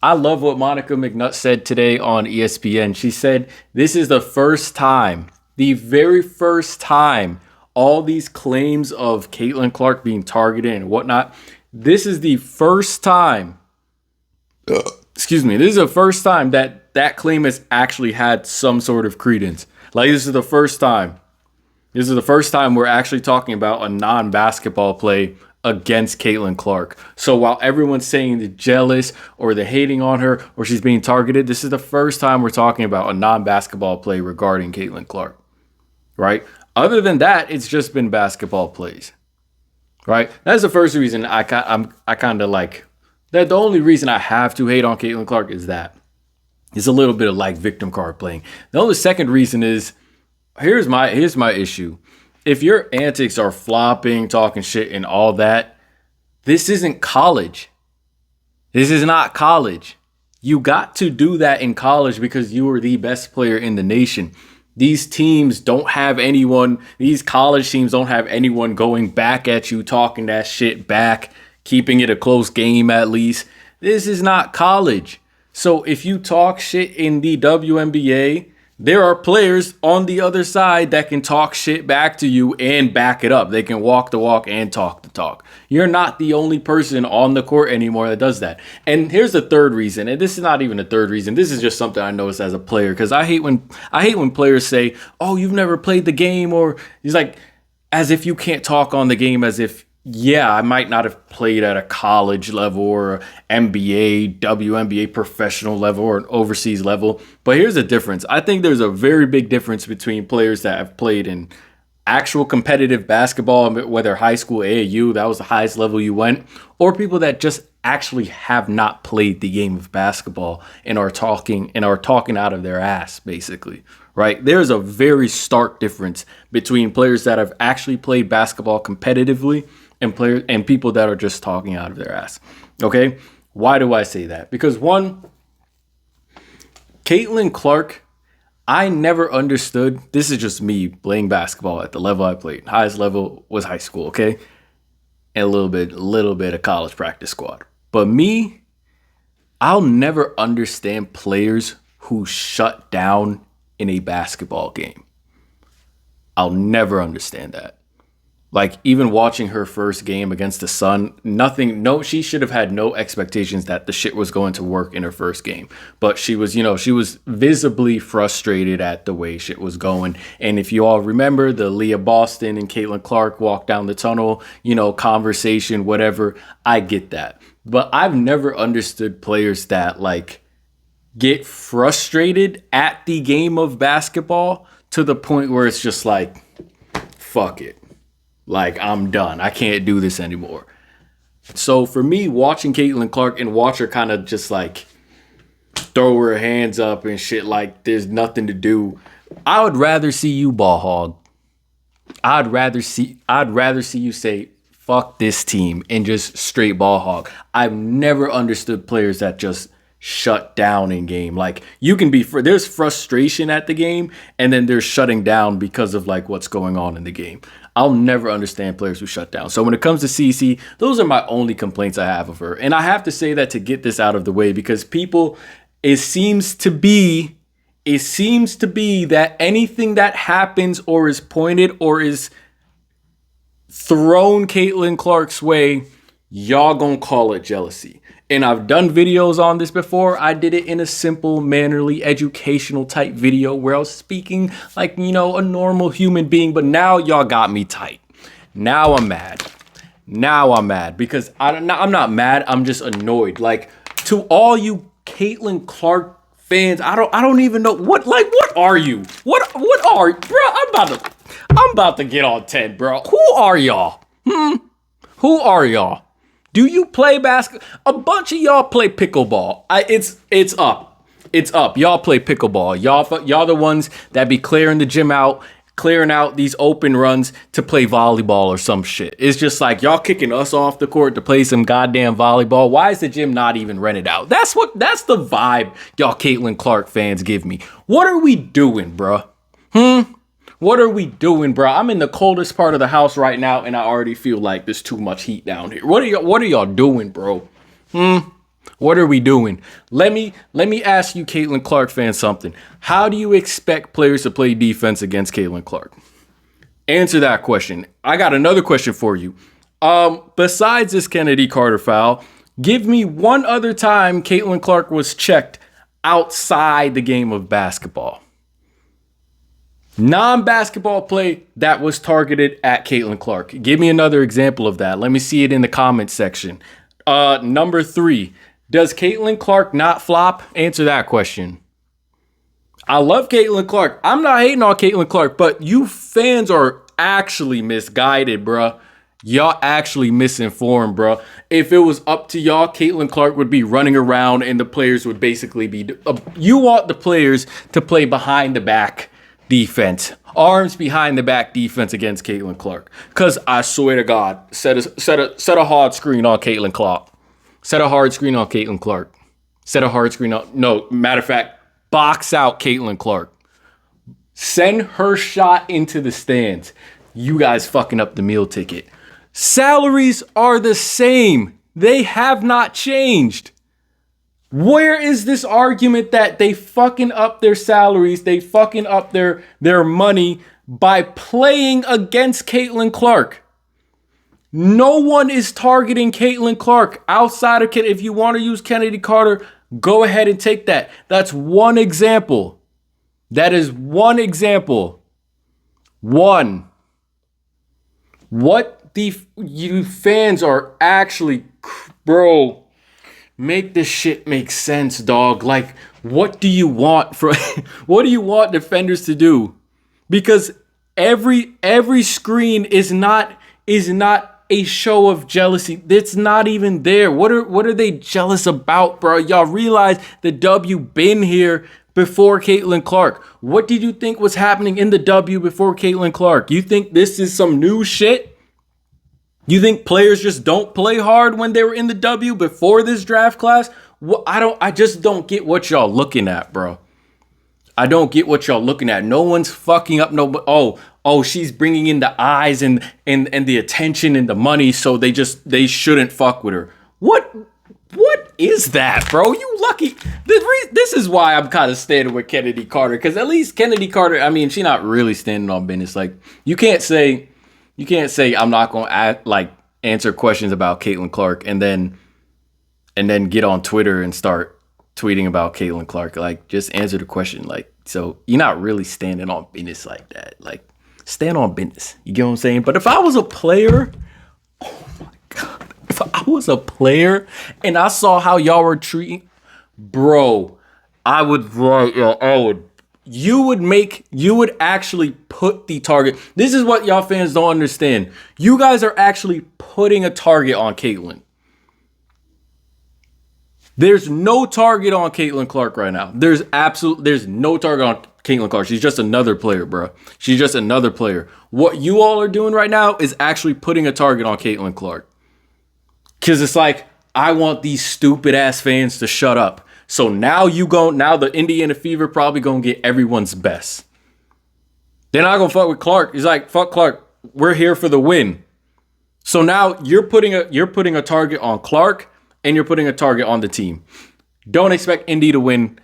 I love what Monica McNutt said today on ESPN. She said, this is the first time, the very first time, all these claims of Caitlin Clark being targeted and whatnot. This is the first time, excuse me, this is the first time that that claim has actually had some sort of credence. Like, this is the first time. This is the first time we're actually talking about a non-basketball play against Caitlin Clark. So while everyone's saying they're jealous or they're hating on her or she's being targeted, this is the first time we're talking about a non-basketball play regarding Caitlin Clark, right? Other than that, it's just been basketball plays, right? That's the first reason I kind of like that. The only reason I have to hate on Caitlin Clark is that it's a little bit of like victim card playing. The only second reason is here's my issue. If your antics are flopping, talking shit, and all that, this isn't college. This is not college. You got to do that in college because you were the best player in the nation. These teams don't have anyone, these college teams don't have anyone going back at you, talking that shit back, keeping it a close game at least. This is not college. So if you talk shit in the WNBA, there are players on the other side that can talk shit back to you and back it up. They can walk the walk and talk the talk. You're not the only person on the court anymore that does that. And here's the third reason. And this is not even a third reason. This is just something I noticed as a player. Because I hate when players say, "Oh, you've never played the game," or he's like, as if you can't talk on the game, as if, yeah, I might not have played at a college level or NBA, WNBA professional level or an overseas level. But here's the difference. I think there's a very big difference between players that have played in actual competitive basketball, whether high school, AAU, that was the highest level you went, or people that just actually have not played the game of basketball and are talking out of their ass, basically. Right? There's a very stark difference between players that have actually played basketball competitively and people that are just talking out of their ass. Okay? Why do I say that? Because one, Caitlin Clark, I never understood. This is just me playing basketball at the level I played. Highest level was high school, okay? And a little bit of college practice squad. But me, I'll never understand players who shut down in a basketball game. I'll never understand that. Like, even watching her first game against the Sun, she should have had no expectations that the shit was going to work in her first game. But she was visibly frustrated at the way shit was going. And if you all remember the Leah Boston and Caitlin Clark walk down the tunnel, conversation, whatever, I get that. But I've never understood players that, like, get frustrated at the game of basketball to the point where it's just like, fuck it. Like, I'm done. I can't do this anymore. So for me, watching Caitlin Clark and watch her kind of just like throw her hands up and shit like there's nothing to do, I would rather see you ball hog. I'd rather see you say, fuck this team and just straight ball hog. I've never understood players that just shut down in game. Like, you can be, there's frustration at the game and then there's shutting down because of like what's going on in the game. I'll never understand players who shut down. So when it comes to CC, those are my only complaints I have of her. And I have to say that to get this out of the way, because people, it seems to be that anything that happens or is pointed or is thrown Caitlin Clark's way, y'all gonna call it jealousy. And I've done videos on this before. I did it in a simple, mannerly, educational type video where I was speaking like, a normal human being. But now y'all got me tight. Now I'm mad. Because I'm not mad. I'm just annoyed. Like, to all you Caitlin Clark fans, I don't even know what are you? What are, bro? I'm about to get on 10, bro. Who are y'all? Who are y'all? Do you play basketball? A bunch of y'all play pickleball. It's up. It's up. Y'all play pickleball. Y'all the ones that be clearing out these open runs to play volleyball or some shit. It's just like y'all kicking us off the court to play some goddamn volleyball. Why is the gym not even rented out? That's the vibe y'all Caitlin Clark fans give me. What are we doing, bruh? What are we doing, bro? I'm in the coldest part of the house right now, and I already feel like there's too much heat down here. What are y'all doing, bro? What are we doing? Let me ask you, Caitlin Clark fans, something. How do you expect players to play defense against Caitlin Clark? Answer that question. I got another question for you. Besides this Kennedy Carter foul, give me one other time Caitlin Clark was checked outside the game of basketball. Non-basketball play that was targeted at Caitlin Clark. Give me another example of that. Let me see it in the comments section. Number 3, does Caitlin Clark not flop? Answer that question. I love Caitlin Clark. I'm not hating on Caitlin Clark, but you fans are actually misguided, bruh. Y'all actually misinformed, bro. If it was up to y'all, Caitlin Clark would be running around and the players would basically be... you want the players to play behind the back defense. Arms behind the back defense against Caitlin Clark. Because I swear to God, set a hard screen on Caitlin Clark. Set a hard screen on Caitlin Clark. Set a hard screen on... no, matter of fact, box out Caitlin Clark. Send her shot into the stands. You guys fucking up the meal ticket. Salaries are the same. They have not changed. Where is this argument that they fucking up their salaries, they fucking up their money by playing against Caitlin Clark? No one is targeting Caitlin Clark outside of If you want to use Kennedy Carter, go ahead and take that. That's one example. That is one example. One. What you fans are actually, bro, make this shit make sense, dog. Like, what do you want what do you want defenders to do? Because every screen is not a show of jealousy. It's not even there. What are they jealous about, bro? Y'all realize the W been here before Caitlin Clark. What did you think was happening in the W before Caitlin Clark? You think this is some new shit? You think players just don't play hard when they were in the W before this draft class? Well, I just don't get what y'all looking at, bro. I don't get what y'all looking at. No one's fucking up. Oh, she's bringing in the eyes and the attention and the money, so they shouldn't fuck with her. What is that, bro? You lucky. This is why I'm kind of standing with Kennedy Carter, because at least Kennedy Carter, I mean, she's not really standing on business. Like, you can't say I'm not gonna answer questions about Caitlin Clark and then get on Twitter and start tweeting about Caitlin Clark. Like, just answer the question. Like, so you're not really standing on business like that. Like, stand on business. You get what I'm saying? But if I was a player, oh my God, if I was a player and I saw how y'all were treating, bro, you would actually put the target. This is what y'all fans don't understand. You guys are actually putting a target on Caitlin. There's no target on Caitlin Clark right now. There's no target on Caitlin Clark. She's just another player, bro. She's just another player. What you all are doing right now is actually putting a target on Caitlin Clark. Because it's like, I want these stupid ass fans to shut up. So now the Indiana Fever probably gonna get everyone's best. They're not gonna fuck with Clark. He's like, fuck Clark. We're here for the win. So now you're putting a target on Clark and you're putting a target on the team. Don't expect Indy to win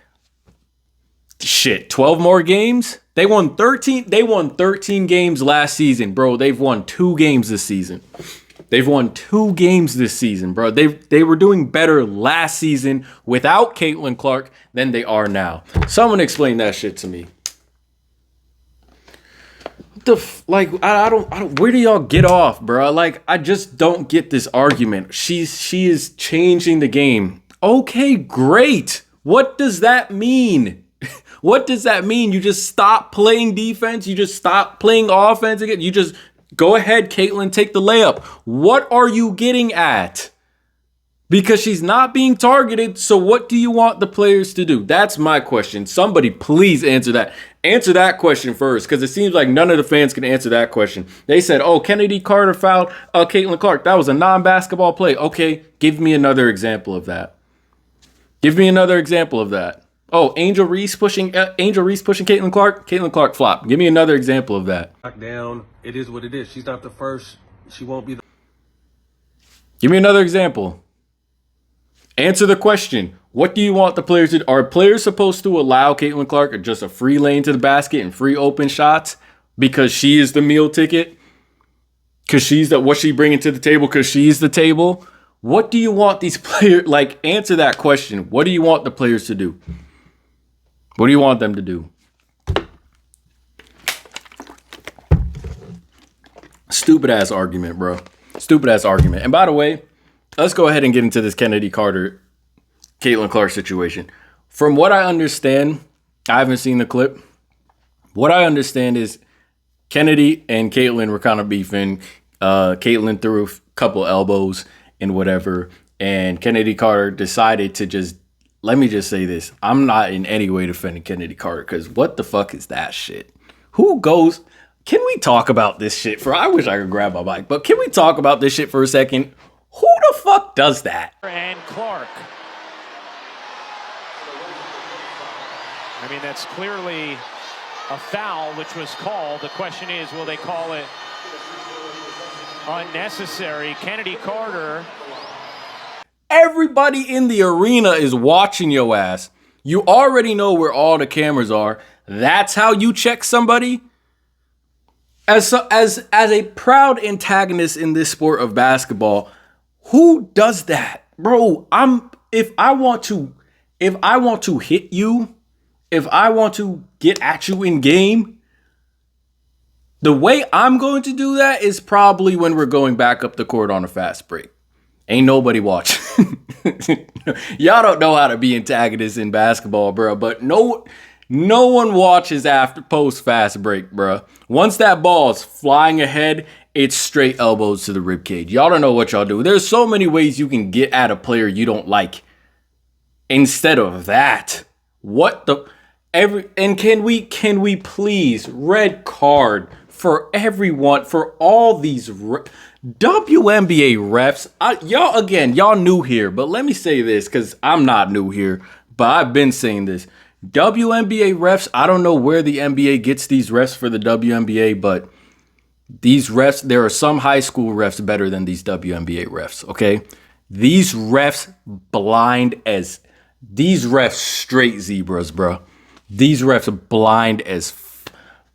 12 more games. They won 13 games last season, bro. They've won 2 games this season. They've won 2 games this season, bro. They were doing better last season without Caitlin Clark than they are now. Someone explain that shit to me. I don't. Where do y'all get off, bro? Like, I just don't get this argument. She is changing the game. Okay, great. What does that mean? What does that mean? You just stop playing defense? You just stop playing offense again? You just go ahead, Caitlin, take the layup. What are you getting at? Because she's not being targeted, so what do you want the players to do? That's my question. Somebody please answer that. Answer that question first, because it seems like none of the fans can answer that question. They said, oh, Kennedy Carter fouled Caitlin Clark. That was a non-basketball play. Okay, give me another example of that. Give me another example of that. Oh, Angel Reese pushing Caitlin Clark. Caitlin Clark flop. Give me another example of that. Down. It is what it is. She's not the first. She won't be the. Give me another example. Answer the question. What do you want the players to do? Are players supposed to allow Caitlin Clark just a free lane to the basket and free open shots because she is the meal ticket? Because she's what she bringing to the table because she's the table? What do you want these players, like, answer that question. What do you want the players to do? What do you want them to do? Stupid ass argument, bro. Stupid ass argument. And by the way, let's go ahead and get into this Kennedy Carter, Caitlin Clark situation. From what I understand, I haven't seen the clip. What I understand is Kennedy and Caitlin were kind of beefing. Caitlin threw a couple elbows and whatever. And Kennedy Carter decided to just, let me just say this. I'm not in any way defending Kennedy Carter because what the fuck is that shit? Who goes... Can we talk about this shit I wish I could grab my mic, but can we talk about this shit for a second? Who the fuck does that? And Clark. I mean, that's clearly a foul, which was called. The question is, will they call it unnecessary? Kennedy Carter. Everybody in the arena is watching your ass. You already know where all the cameras are. That's how you check somebody? As a proud antagonist in this sport of basketball, who does that? Bro, if I want to hit you, if I want to get at you in game, the way I'm going to do that is probably when we're going back up the court on a fast break. Ain't nobody watching. Y'all don't know how to be antagonists in basketball, bro, but no one watches after post fast break, bro. Once that ball is flying ahead, it's straight elbows to the ribcage. Y'all don't know what y'all do. There's so many ways you can get at a player you don't like. Instead of that, can we please red card for everyone, for all these WNBA refs? Y'all new here, but let me say this because I'm not new here, but I've been saying this. WNBA refs, I don't know where the NBA gets these refs for the WNBA, but these refs, there are some high school refs better than these WNBA refs, okay? These refs straight zebras, bro. These refs are blind as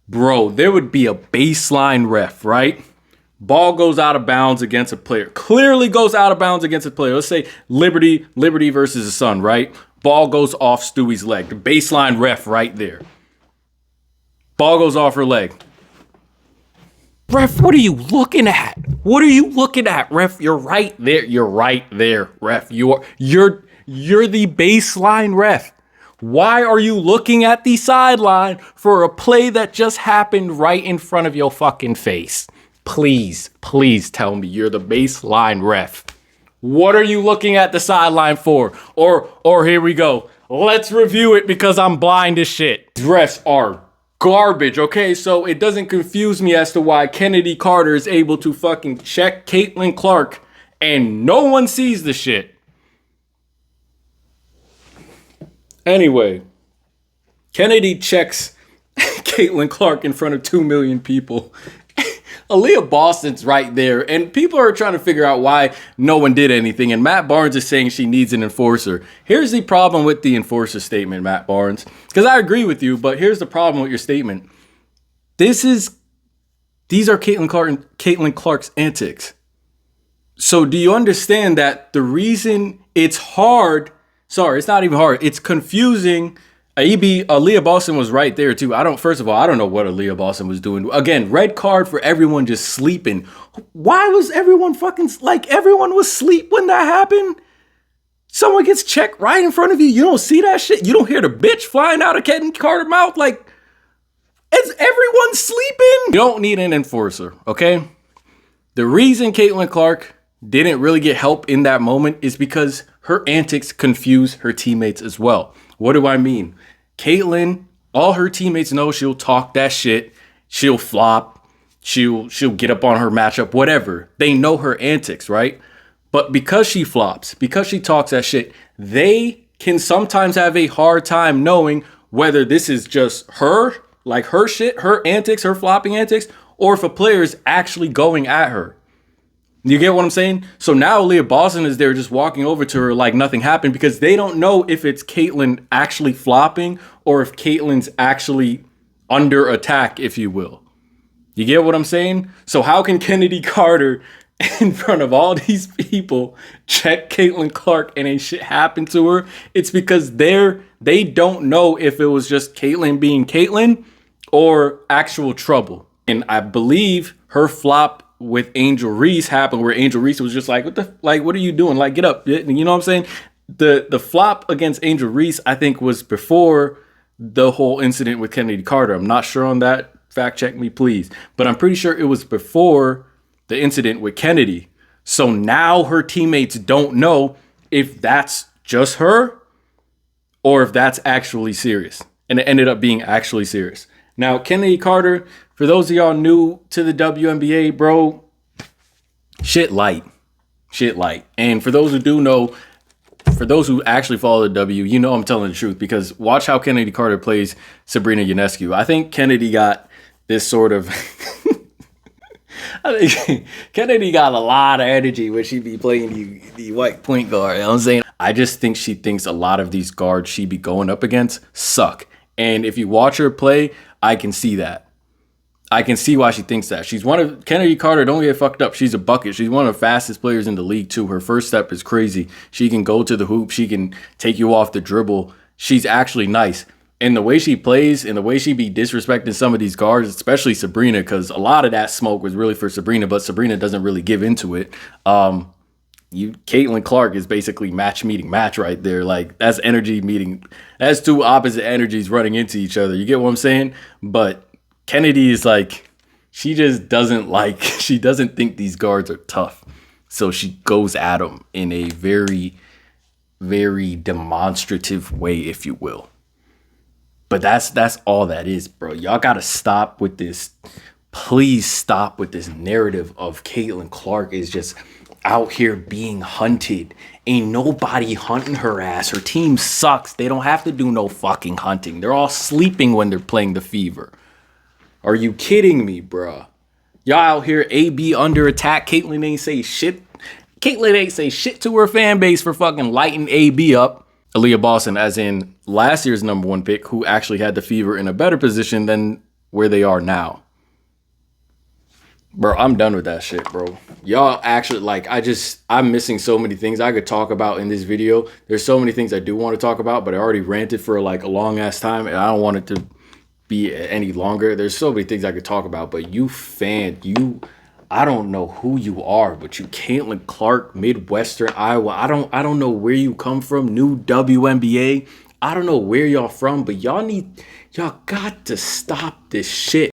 bro, there would be a baseline ref, right? Ball goes out of bounds against a player. Clearly goes out of bounds against a player. Let's say Liberty versus the Sun, right? Ball goes off Stewie's leg. The baseline ref right there. Ball goes off her leg. Ref, what are you looking at? What are you looking at, ref? You're right there. You're right there, ref. You're the baseline ref. Why are you looking at the sideline for a play that just happened right in front of your fucking face? Please tell me you're the baseline ref. What are you looking at the sideline for? Or here we go. Let's review it because I'm blind as shit. These refs are garbage, okay? So it doesn't confuse me as to why Kennedy Carter is able to fucking check Caitlin Clark and no one sees the shit. Anyway, Kennedy checks Caitlin Clark in front of 2 million people. Aaliyah Boston's right there, and people are trying to figure out why no one did anything, and Matt Barnes is saying she needs an enforcer. Here's the problem with the enforcer statement, Matt Barnes, because I agree with you, but here's the problem with your statement. These are Caitlin Clark's antics. So do you understand that the reason it's hard, it's not even hard, it's confusing. Aaliyah Boston was right there too. I don't know what Aaliyah Boston was doing. Again, red card for everyone just sleeping. Why was everyone everyone was asleep when that happened? Someone gets checked right in front of you. You don't see that shit. You don't hear the bitch flying out of Kennedy Carter's mouth. Is everyone sleeping? You don't need an enforcer, okay? The reason Caitlin Clark didn't really get help in that moment is because her antics confuse her teammates as well. What do I mean? Caitlin, all her teammates know she'll talk that shit. She'll flop. She'll get up on her matchup, whatever. They know her antics, right? But because she flops, because she talks that shit, they can sometimes have a hard time knowing whether this is just her, like her shit, her antics, her flopping antics, or if a player is actually going at her. You get what I'm saying? So now Leah Boston is there just walking over to her like nothing happened because they don't know if it's Caitlyn actually flopping or if Caitlyn's actually under attack, if you will. You get what I'm saying? So how can Kennedy Carter, in front of all these people, check Caitlyn Clark and ain't shit happen to her? It's because they don't know if it was just Caitlyn being Caitlyn or actual trouble. And I believe her flop with Angel Reese happened where Angel Reese was just like, what are you doing? Like, get up. You know what I'm saying? The flop against Angel Reese, I think, was before the whole incident with Kennedy Carter. I'm not sure on that. Fact check me, please. But I'm pretty sure it was before the incident with Kennedy. So now her teammates don't know if that's just her or if that's actually serious. And it ended up being actually serious. Now, Kennedy Carter, for those of y'all new to the WNBA, bro, shit light. And for those who do know, for those who actually follow the W, you know I'm telling the truth because watch how Kennedy Carter plays Sabrina Ionescu. I think Kennedy got this sort of... I think Kennedy got a lot of energy when she be playing the white point guard. You know what I'm saying? I just think she thinks a lot of these guards she be going up against suck. And if you watch her play, I can see that. I can see why she thinks that. She's one of Kennedy Carter. Don't get fucked up. She's a bucket. She's one of the fastest players in the league too. Her first step is crazy. She can go to the hoop. She can take you off the dribble. She's actually nice. And the way she plays and the way she be disrespecting some of these guards, especially Sabrina, because a lot of that smoke was really for Sabrina, but Sabrina doesn't really give into it. Caitlyn Clark is basically match meeting match right there. Like that's energy meeting. That's two opposite energies running into each other. You get what I'm saying? But Kennedy is like, she doesn't think these guards are tough. So she goes at them in a very, very demonstrative way, if you will. But that's all that is, bro. Y'all got to stop with this. Please stop with this narrative of Caitlyn Clark is just out here being hunted. Ain't nobody hunting her ass. Her team sucks. They don't have to do no fucking hunting. They're all sleeping when they're playing the Fever. Are you kidding me, bruh? Y'all out here AB under attack. Caitlyn ain't say shit. Caitlyn ain't say shit to her fan base for fucking lighting AB up. Aaliyah Boston, as in last year's number one pick, who actually had the Fever in a better position than where they are now. Bro, I'm done with that shit, bro. Y'all actually, like, I'm missing so many things I could talk about in this video. There's so many things I do want to talk about, but I already ranted for like a long ass time, and I don't want it to be any longer. There's so many things I could talk about, but I don't know who you are, but you Caitlyn Clark, Midwestern Iowa. I don't know where you come from, new WNBA. I don't know where y'all from, but y'all got to stop this shit.